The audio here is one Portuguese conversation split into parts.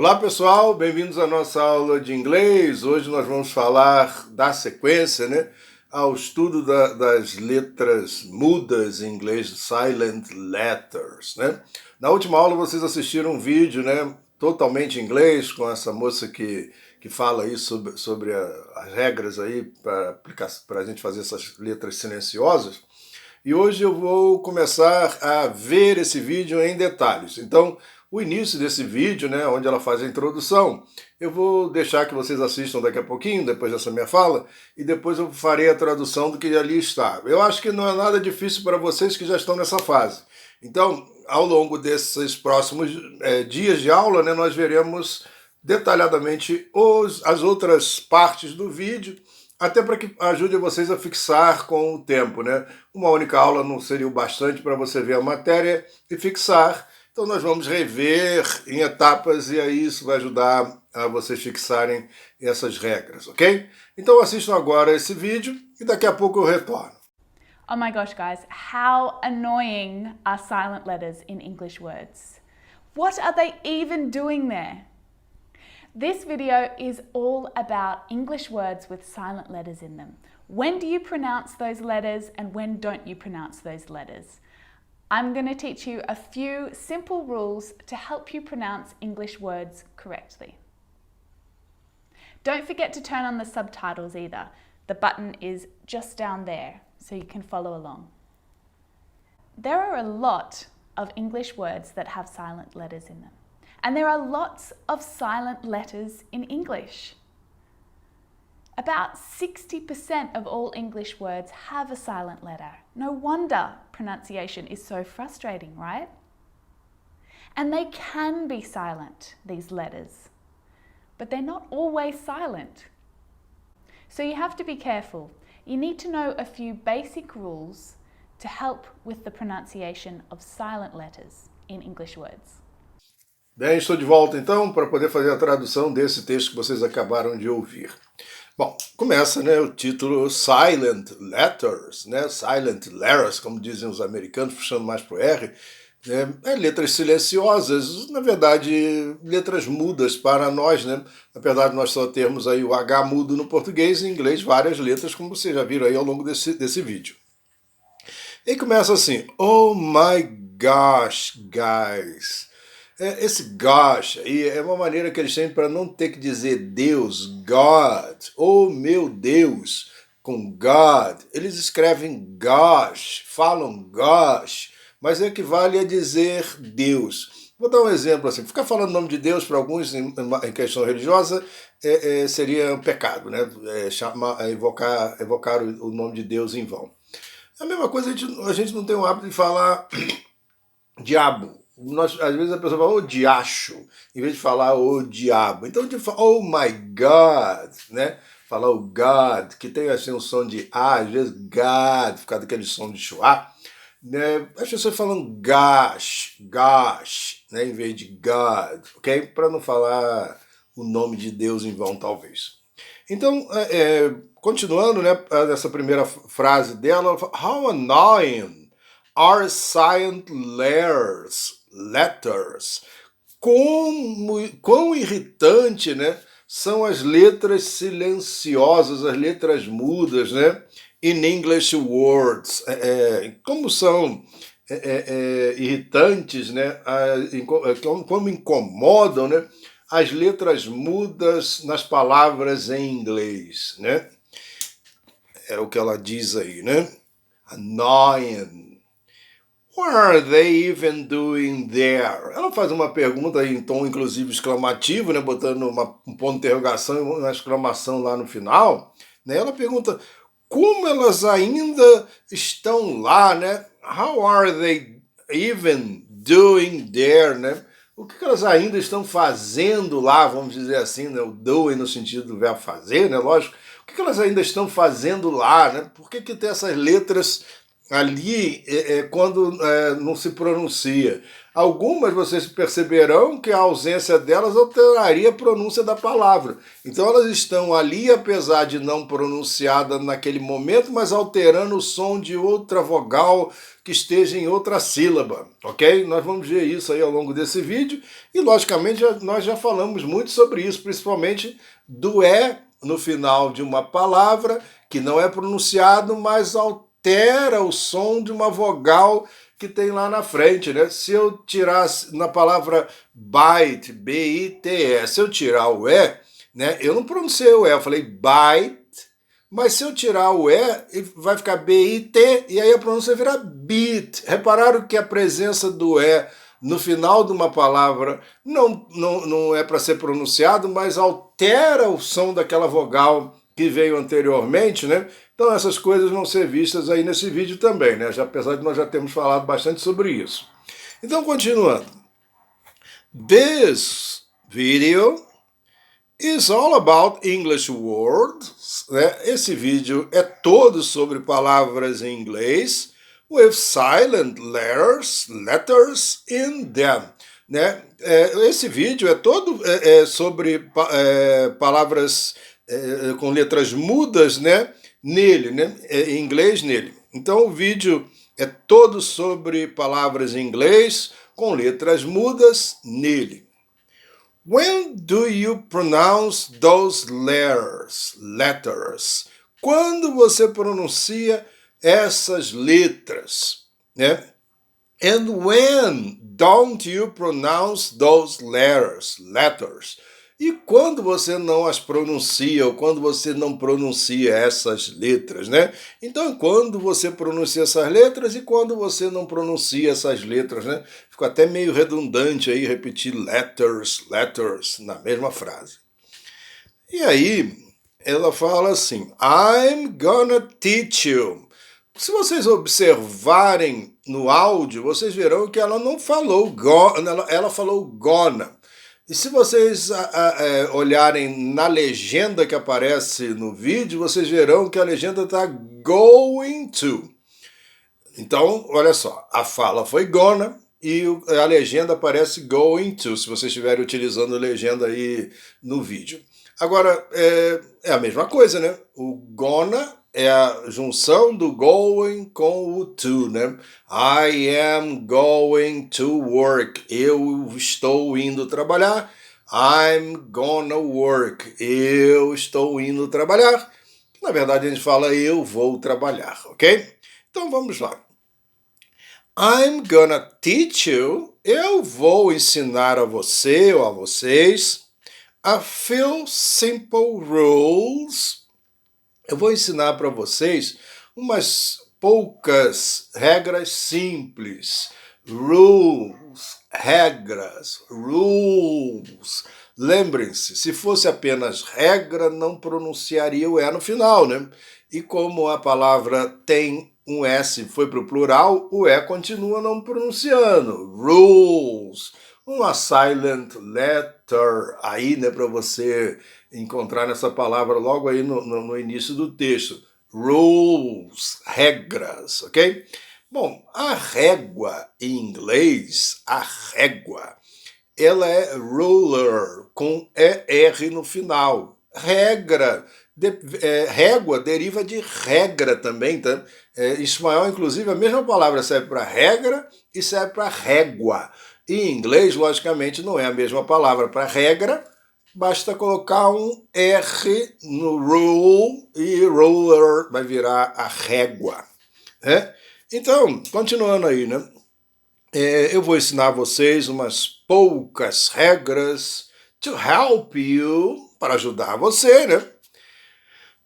Olá pessoal, bem-vindos à nossa aula de inglês. Hoje nós vamos falar da sequência, ao estudo das letras mudas em inglês, silent letters, Na última aula vocês assistiram um vídeo, totalmente em inglês, com essa moça que fala aí sobre as regras aí para a gente fazer essas letras silenciosas. E hoje eu vou começar a ver esse vídeo em detalhes. Então, o início desse vídeo, onde ela faz a introdução, eu vou deixar que vocês assistam daqui a pouquinho, depois dessa minha fala, e depois eu farei a tradução do que ali está. Eu acho que não é nada difícil para vocês que já estão nessa fase. Então, ao longo desses próximos dias de aula, nós veremos detalhadamente as outras partes do vídeo, até para que ajude vocês a fixar com o tempo, Uma única aula não seria o bastante para você ver a matéria e fixar. Então nós vamos rever em etapas e aí isso vai ajudar a vocês fixarem essas regras, ok? Então assistam agora esse vídeo e daqui a pouco eu retorno. Oh my gosh, guys, how annoying are silent letters in English words? What are they even doing there? This video is all about English words with silent letters in them. When do you pronounce those letters and when don't you pronounce those letters? I'm going to teach you a few simple rules to help you pronounce English words correctly. Don't forget to turn on the subtitles either. The button is just down there, so you can follow along. There are a lot of English words that have silent letters in them. And there are lots of silent letters in English. About 60% of all English words have a silent letter. No wonder pronunciation is so frustrating, right? And they can be silent, these letters, but they're not always silent. So you have to be careful. You need to know a few basic rules to help with the pronunciation of silent letters in English words. Bem, estou de volta então para poder fazer a tradução desse texto que vocês acabaram de ouvir. Bom, começa o título Silent Letters, Silent letters, como dizem os americanos, puxando mais para o R, letras silenciosas, na verdade, letras mudas para nós, Apesar de nós só termos aí o H mudo no português, em inglês várias letras, como vocês já viram aí ao longo desse vídeo. E começa assim, oh my gosh, guys. Esse gosh aí é uma maneira que eles têm para não ter que dizer Deus, God, oh meu Deus, com God. Eles escrevem gosh, falam gosh, mas equivale a dizer Deus. Vou dar um exemplo assim, ficar falando o nome de Deus para alguns em questão religiosa seria um pecado, evocar o nome de Deus em vão. A mesma coisa, a gente não tem o hábito de falar diabo. Às vezes a pessoa fala, oh, diacho, em vez de falar, oh, diabo. Então, a gente fala, oh, my God, Falar o God, que tem assim um som de A, às vezes God, ficar daquele som de chuá. As pessoas falam gosh, em vez de God, ok? Para não falar o nome de Deus em vão, talvez. Então, continuando, essa primeira frase dela, how annoying are silent letters. Quão irritante, são as letras silenciosas, as letras mudas, in English words. Como são irritantes, como incomodam, as letras mudas nas palavras em inglês, É o que ela diz aí, Annoying. What are they even doing there? Ela faz uma pergunta em tom, inclusive, exclamativo, botando um ponto de interrogação e uma exclamação lá no final. Ela pergunta, como elas ainda estão lá, How are they even doing there, O que elas ainda estão fazendo lá, vamos dizer assim, o doing no sentido do verbo fazer, lógico. O que elas ainda estão fazendo lá, Por que tem essas letras ali quando não se pronuncia? Algumas vocês perceberão que a ausência delas alteraria a pronúncia da palavra. Então elas estão ali, apesar de não pronunciada naquele momento, mas alterando o som de outra vogal que esteja em outra sílaba, ok? Nós vamos ver isso aí ao longo desse vídeo e, logicamente, nós já falamos muito sobre isso, principalmente do é no final de uma palavra que não é pronunciado, mas altera o som de uma vogal que tem lá na frente, né? Se eu tirasse na palavra bite, B-I-T-E, se eu tirar o E, né? Eu não pronunciei o E, eu falei bite, mas se eu tirar o E, vai ficar B-I-T, e aí a pronúncia vira beat. Repararam que a presença do E no final de uma palavra não é para ser pronunciado, mas altera o som daquela vogal que veio anteriormente, né? Então essas coisas vão ser vistas aí nesse vídeo também, né? Apesar de nós já termos falado bastante sobre isso. Então, continuando. This video is all about English words. Né? Esse vídeo é todo sobre palavras em inglês with silent letters in them. Né? Esse vídeo é todo sobre palavras com letras mudas, né? Nele, né? Em inglês nele. Então o vídeo é todo sobre palavras em inglês com letras mudas nele. When do you pronounce those letters? Quando você pronuncia essas letras, né? And when don't you pronounce those letters? E quando você não as pronuncia, ou quando você não pronuncia essas letras, né? Então, quando você pronuncia essas letras e quando você não pronuncia essas letras, né? Ficou até meio redundante aí repetir letters na mesma frase. E aí, ela fala assim, I'm gonna teach you. Se vocês observarem no áudio, vocês verão que ela não falou ela falou gonna. E se vocês olharem na legenda que aparece no vídeo, vocês verão que a legenda está going to. Então, olha só, a fala foi gonna e a legenda aparece going to, se vocês estiverem utilizando a legenda aí no vídeo. Agora, é a mesma coisa, né? O gonna é a junção do going com o to, né? I am going to work. Eu estou indo trabalhar. I'm gonna work. Eu estou indo trabalhar. Na verdade, a gente fala eu vou trabalhar, ok? Então, vamos lá. I'm gonna teach you. Eu vou ensinar a você ou a vocês a few simple rules. Eu vou ensinar para vocês umas poucas regras simples. Rules, regras, rules. Lembrem-se, se fosse apenas regra, não pronunciaria o E no final, né? E como a palavra tem um S, foi para o plural, o E continua não pronunciando. Rules. Uma silent letter aí, né, para você encontrar nessa palavra logo aí no início do texto. Rules, regras, ok? Bom, a régua em inglês, a régua, ela é ruler, com ER no final. Regra, régua deriva de regra também, tá? Em espanhol, inclusive, a mesma palavra serve para regra e serve para régua. Em inglês, logicamente, não é a mesma palavra para regra, basta colocar um R no rule e ruler vai virar a régua. Né? Então, continuando aí, né? Eu vou ensinar a vocês umas poucas regras to help you, para ajudar você, né?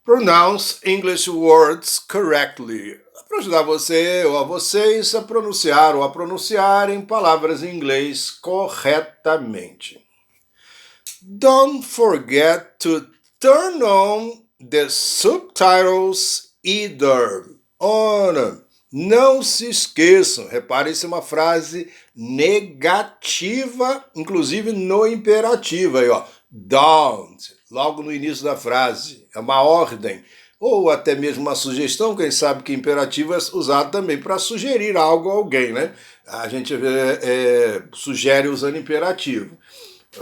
Pronounce English words correctly. Para ajudar você ou a vocês a pronunciar ou a pronunciarem palavras em inglês corretamente. Don't forget to turn on the subtitles either. Ora, não se esqueçam, reparem, isso é uma frase negativa, inclusive no imperativo aí, ó. Don't, logo no início da frase, é uma ordem, ou até mesmo uma sugestão, quem sabe que imperativo é usado também para sugerir algo a alguém, né? a gente sugere usando imperativo.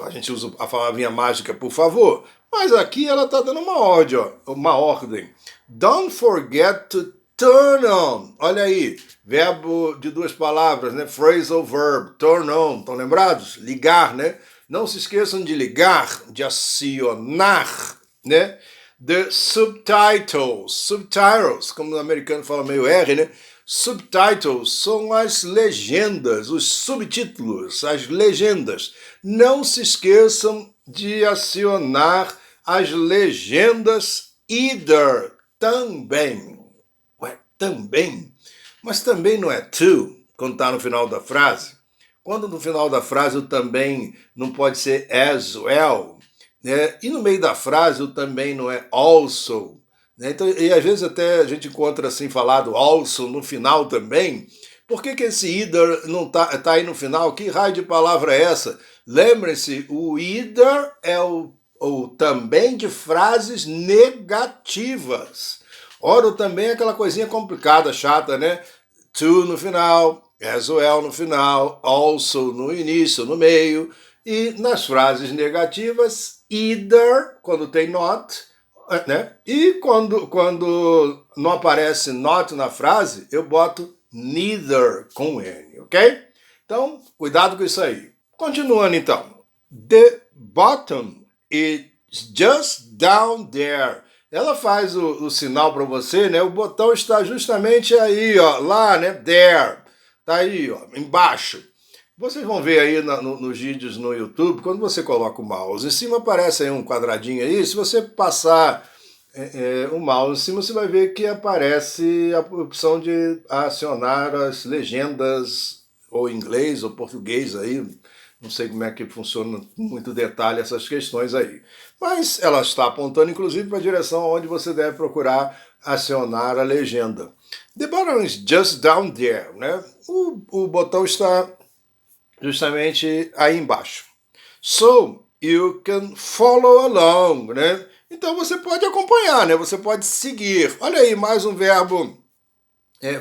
A gente usa a palavrinha mágica, por favor. Mas aqui ela está dando uma ordem, ó, uma ordem. Don't forget to turn on. Olha aí, verbo de duas palavras, né? Phrasal verb, turn on. Estão lembrados? Ligar, né? Não se esqueçam de ligar, de acionar, né? The subtitles. Subtitles, como o americano fala meio R, né? Subtitles são as legendas, os subtítulos, as legendas. Não se esqueçam de acionar as legendas either, também. Ué, também? Mas também não é to, quando está no final da frase. Quando no final da frase o também não pode ser as well, né? E no meio da frase o também não é also. Então, e às vezes até a gente encontra assim falado also no final também. Por que esse either não tá aí no final? Que raio de palavra é essa? Lembrem-se, o either é o também de frases negativas. Ora, o também é aquela coisinha complicada, chata, né? To no final, as well no final, also no início, no meio. E nas frases negativas, either, quando tem not, né? E quando não aparece not na frase, eu boto neither com N, ok? Então, cuidado com isso aí. Continuando então. The bottom is just down there. Ela faz o sinal para você, né? O botão está justamente aí, ó, lá, né? There. Tá aí, ó, embaixo. Vocês vão ver aí nos vídeos no YouTube, quando você coloca o mouse em cima, aparece aí um quadradinho aí. Se você passar o mouse em cima, você vai ver que aparece a opção de acionar as legendas, ou inglês, ou português aí. Não sei como é que funciona com muito detalhe essas questões aí. Mas ela está apontando, inclusive, para a direção onde você deve procurar acionar a legenda. The button is just down there, né? O botão está justamente aí embaixo. So, you can follow along, né? Então você pode acompanhar, né? Você pode seguir. Olha aí, mais um verbo,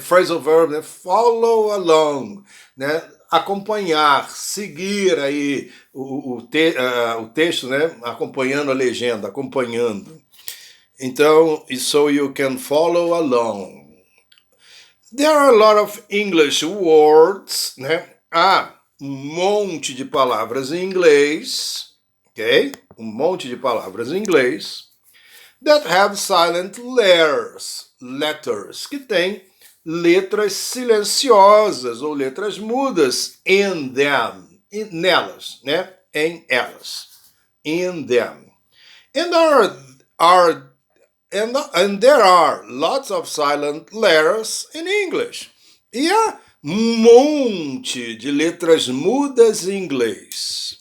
phrasal verb, né? Follow along, né? Acompanhar, seguir aí o texto, né? Acompanhando a legenda, acompanhando. Então, so you can follow along. There are a lot of English words, né? Um monte de palavras em inglês, ok? Um monte de palavras em inglês that have silent letters, que tem letras silenciosas ou letras mudas in them, nelas, né? Em elas, in them. And there are lots of silent letters in English. E há um monte de letras mudas em inglês.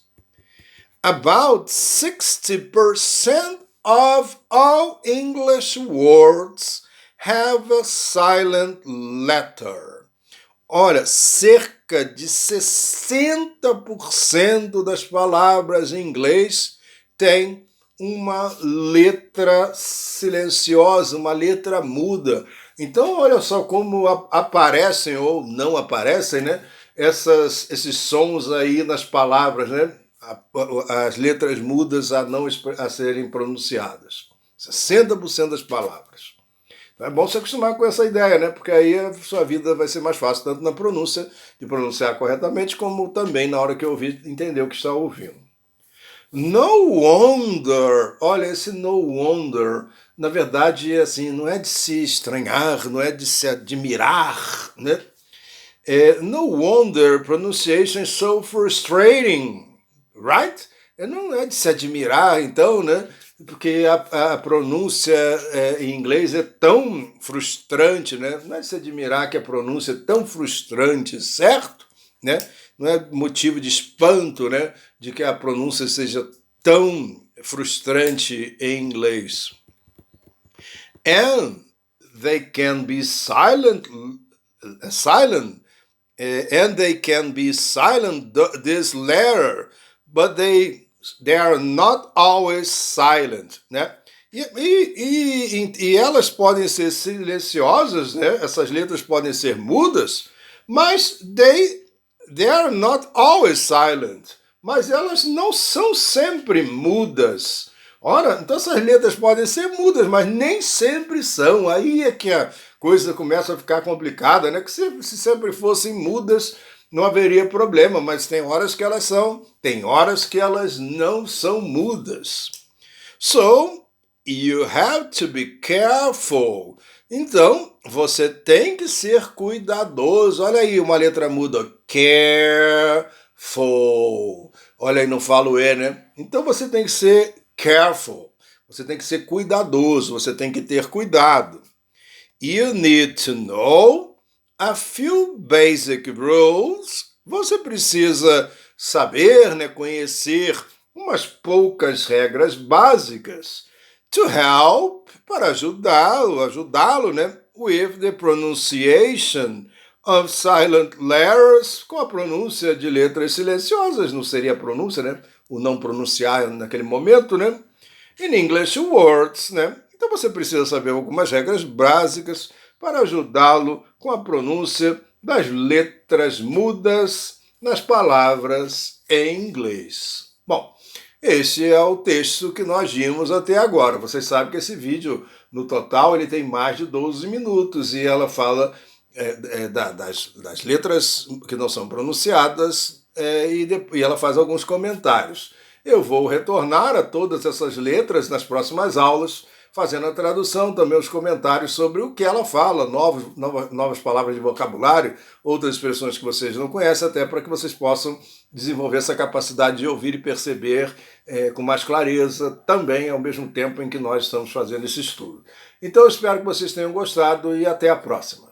About 60% of all English words have a silent letter. Olha, cerca de 60% das palavras em inglês têm uma letra silenciosa, uma letra muda. Então, olha só como aparecem ou não aparecem, né? Esses sons aí nas palavras, né? As letras mudas a serem pronunciadas. 60% das palavras. Então é bom se acostumar com essa ideia, né? Porque aí a sua vida vai ser mais fácil, tanto na pronúncia, de pronunciar corretamente, como também na hora que ouvir, entender o que está ouvindo. No wonder, olha, esse no wonder, na verdade, assim, não é de se estranhar, não é de se admirar, né? No wonder pronunciation is so frustrating, right? Não é de se admirar, então, né? Porque a pronúncia em inglês é tão frustrante, né? Não é de se admirar que a pronúncia é tão frustrante, certo? Né? Não é motivo de espanto, né? De que a pronúncia seja tão frustrante em inglês. And they can be silent, and they can be silent, this letter, but they are not always silent, né? E elas podem ser silenciosas, né? Essas letras podem ser mudas, mas they they are not always silent. Mas elas não são sempre mudas. Ora, então essas letras podem ser mudas, mas nem sempre são. Aí é que a coisa começa a ficar complicada, né? Que se sempre fossem mudas, não haveria problema, mas tem horas que elas são, tem horas que elas não são mudas. So, you have to be careful. Então, você tem que ser cuidadoso. Olha aí, uma letra muda. Careful. Olha aí, não falo E, né? Então você tem que ser careful. Você tem que ser cuidadoso. Você tem que ter cuidado. You need to know a few basic rules. Você precisa saber, né, conhecer umas poucas regras básicas. To help, para ajudá-lo, né, with the pronunciation of silent letters, com a pronúncia de letras silenciosas, não seria a pronúncia, né, o não pronunciar naquele momento, né, in English words, né, então você precisa saber algumas regras básicas para ajudá-lo com a pronúncia das letras mudas nas palavras em inglês. Bom, esse é o texto que nós vimos até agora. Vocês sabem que esse vídeo, no total, ele tem mais de 12 minutos e ela fala das letras que não são pronunciadas e ela faz alguns comentários. Eu vou retornar a todas essas letras nas próximas aulas, fazendo a tradução, também os comentários sobre o que ela fala, novas palavras de vocabulário, outras expressões que vocês não conhecem, até para que vocês possam desenvolver essa capacidade de ouvir e perceber com mais clareza, também ao mesmo tempo em que nós estamos fazendo esse estudo. Então eu espero que vocês tenham gostado e até a próxima.